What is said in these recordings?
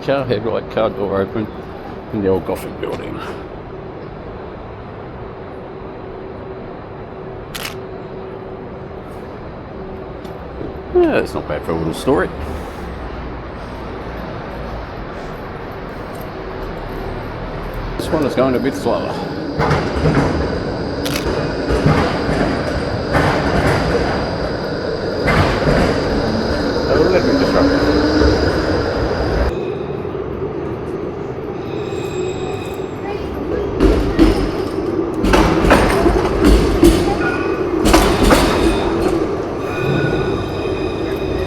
car headlight, car door open in the old Gothic building. Yeah, it's not bad for a little story. This one is going a bit slower. A little bit disruptive.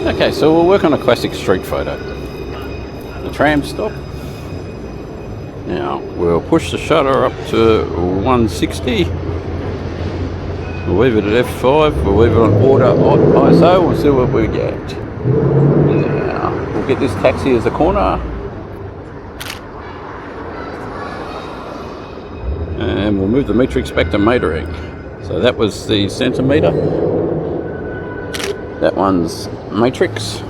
Okay, so we'll work on a classic street photo. The tram stop. Now we'll push the shutter up to 160. We'll leave it at f5. We'll leave it on auto ISO. We'll see what we get. Now we'll get this taxi as a corner, and we'll move the matrix back to metering. So that was the centimeter. That one's matrix,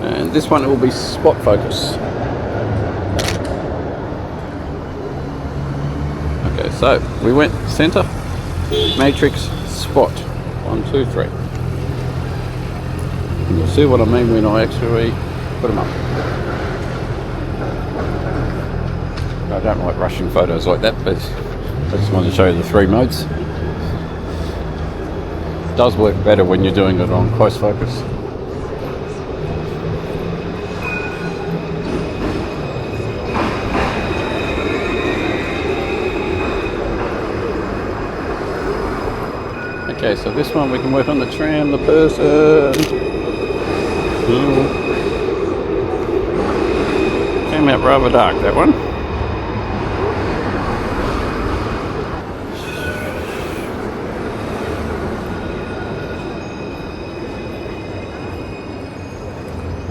and this one will be spot focus. Okay, so we went center, matrix, spot. 1, 2, 3. And you'll see what I mean when I actually put them up. I don't like rushing photos like that, but I just wanted to show you the 3 modes. Does work better when you're doing it on close focus. Okay, so this one we can work on the tram, the person. Came out rather dark, that one.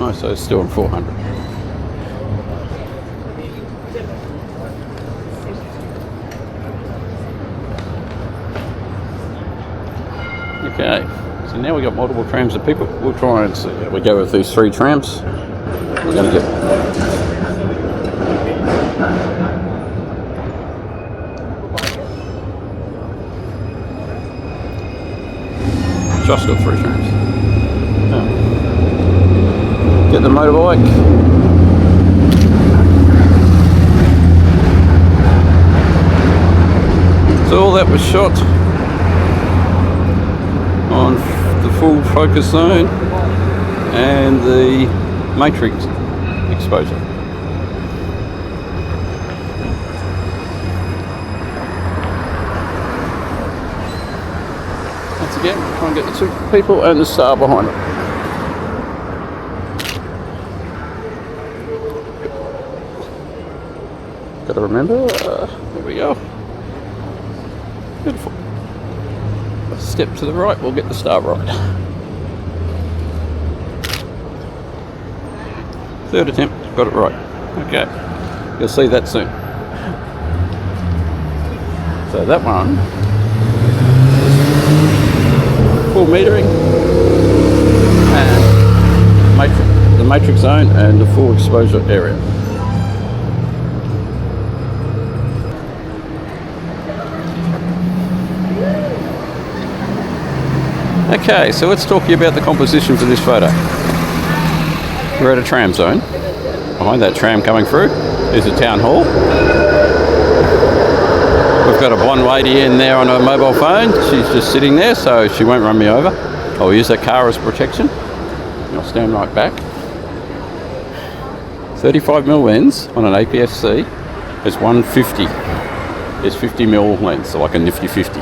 Oh, so it's still on 400. Okay, so now we've got multiple trams of people. We'll try and see how we go with these 3 trams. We're going to get... Just got 3 trams. Get the motorbike. So all that was shot on the full focus zone and the matrix exposure. Once again, we'll try and get the 2 people and the star behind them. Gotta remember, there we go. Beautiful. A step to the right, we'll get the star right. 3rd attempt, got it right. Okay, you'll see that soon. So that one, full metering, and the matrix zone and the full exposure area. Okay, so let's talk to you about the composition for this photo. We're at a tram zone. Behind that tram coming through is a town hall. We've got a blonde lady in there on her mobile phone. She's just sitting there, so she won't run me over. I'll use that car as protection. I'll stand right back. 35mm lens on an APS-C is 150. It's 50mm lens, so like a nifty 50.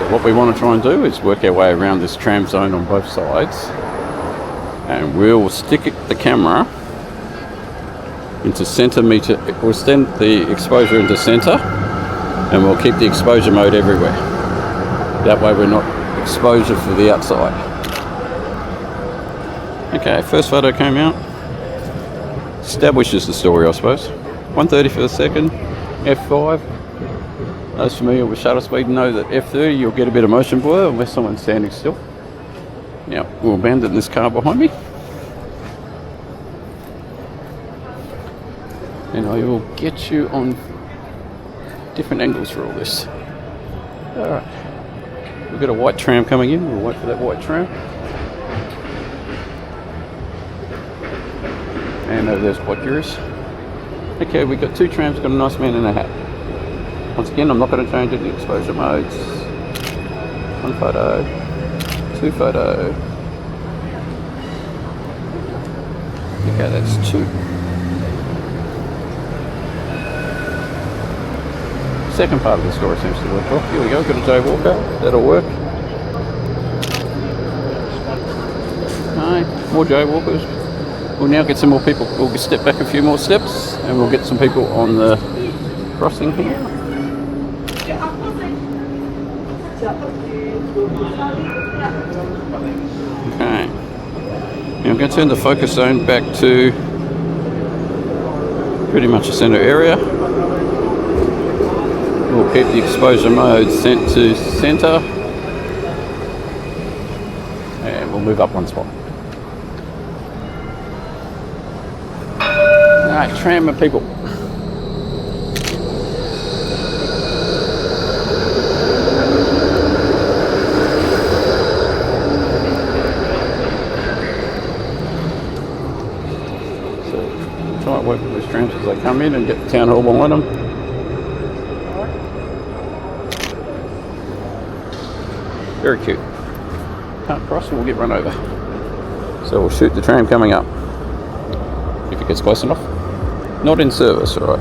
So what we want to try and do is work our way around this tram zone on both sides, and we'll stick the camera into centimeter. We'll send the exposure into center, and we'll keep the exposure mode everywhere. That way we're not exposure for the outside. Okay, first photo came out. Establishes the story, I suppose. 130 for the second, f5. Those familiar with shutter speed know that f30 you'll get a bit of motion blur unless someone's standing still. Now we'll abandon this car behind me. I will get you on different angles for all this. Alright, we've got a white tram coming in. We'll wait for that white tram. And over there's quite curious. Okay, we've got two trams, got a nice man in a hat. Once again, I'm not going to change any exposure modes. One photo, two photo. Okay, that's two. Second part of the story seems to work well. Here we go, got a jaywalker. That'll work. Alright, more jaywalkers. We'll now get some more people. We'll step back a few more steps and we'll get some people on the crossing here. Okay. Now I'm going to turn the focus zone back to pretty much the center area. We'll keep the exposure mode sent to center. And we'll move up one spot. Alright, tram of people. So, try and work with these trams as they come in and get the town hall behind them. Very cute. Can't cross and we'll get run over. So we'll shoot the tram coming up. If it gets close enough. Not in service, alright.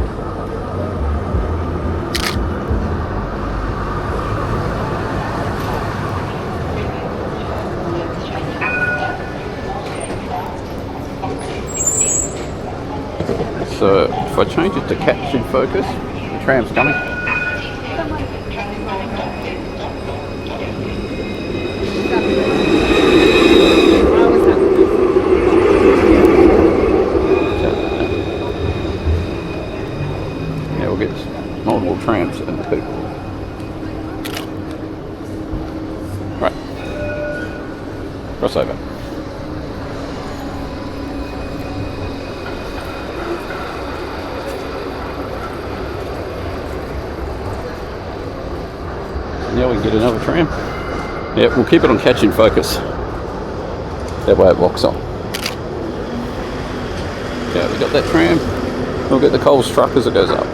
So if I change it to captured focus, the tram's coming. Multiple trams and the people. Right. Cross over. Now we can get another tram. Yeah, we'll keep it on catch in focus. That way it locks on. Okay, we got that tram. We'll get the Coles truck as it goes up.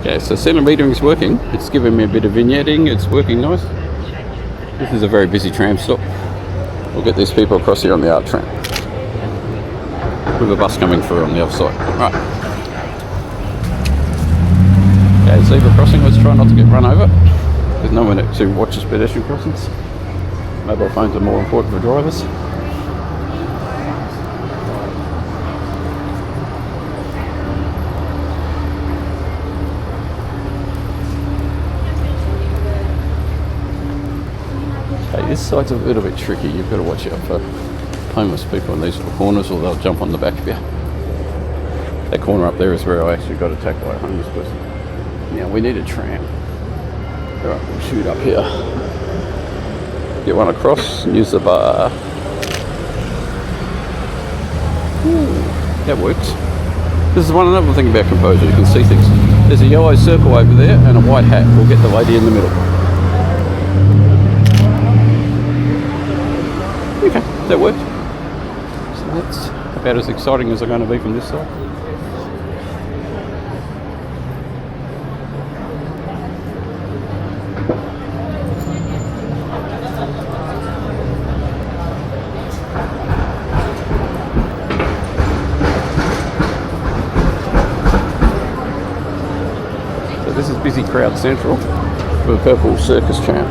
Okay, so center metering is working. It's giving me a bit of vignetting. It's working nice. This is a very busy tram stop. We'll get these people across here on the art tram. With a bus coming through on the other side. Right. Okay, zebra crossing. Let's try not to get run over. There's no one who watches pedestrian crossings. Mobile phones are more important for drivers. This side's a little bit tricky. You've got to watch out for homeless people in these little corners or they'll jump on the back of you. That corner up there is where I actually got attacked by a homeless person. Now we need a tram. Alright, we'll shoot up here. Get one across and use the bar. Ooh, that works. This is one another thing about composure, you can see things. There's a yellow circle over there and a white hat. We'll get the lady in the middle. Okay, that worked. So that's about as exciting as they're going to be from this side. So this is busy crowd central for the purple circus tram.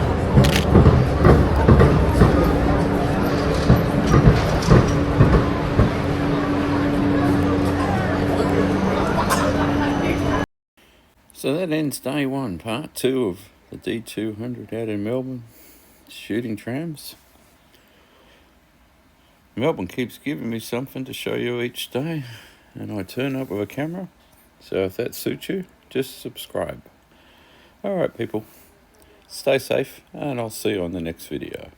So that ends day one, part two of the D200 out in Melbourne, shooting trams. Melbourne keeps giving me something to show you each day, and I turn up with a camera. So if that suits you, just subscribe. Alright people, stay safe, and I'll see you on the next video.